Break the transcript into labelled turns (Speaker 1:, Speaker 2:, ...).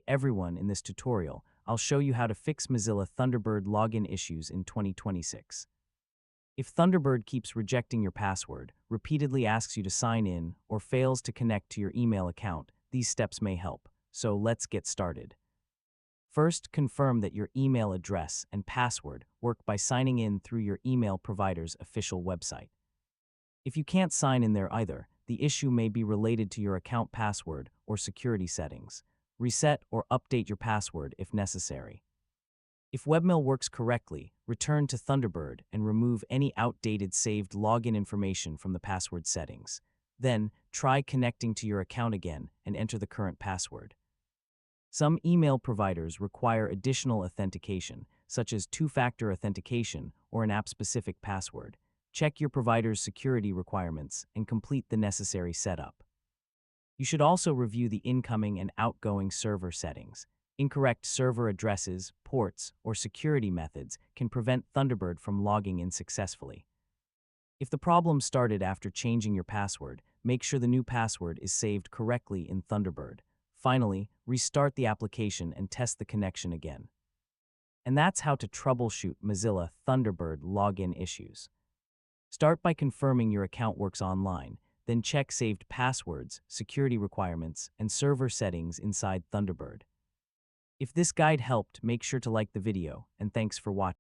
Speaker 1: everyone, in this tutorial, I'll show you how to fix Mozilla Thunderbird login issues in 2026. If Thunderbird keeps rejecting your password, repeatedly asks you to sign in, or fails to connect to your email account, these steps may help. So let's get started. First, confirm that your email address and password work by signing in through your email provider's official website. If you can't sign in there either, the issue may be related to your account password or security settings. Reset or update your password if necessary. If webmail works correctly, return to Thunderbird and remove any outdated saved login information from the password settings. Then, try connecting to your account again and enter the current password. Some email providers require additional authentication, such as two-factor authentication or an app-specific password. Check your provider's security requirements and complete the necessary setup. You should also review the incoming and outgoing server settings. Incorrect server addresses, ports, or security methods can prevent Thunderbird from logging in successfully. If the problem started after changing your password, make sure the new password is saved correctly in Thunderbird. Finally, restart the application and test the connection again. And that's how to troubleshoot Mozilla Thunderbird login issues. Start by confirming your account works online, then check saved passwords, security requirements, and server settings inside Thunderbird. If this guide helped, make sure to like the video, and thanks for watching.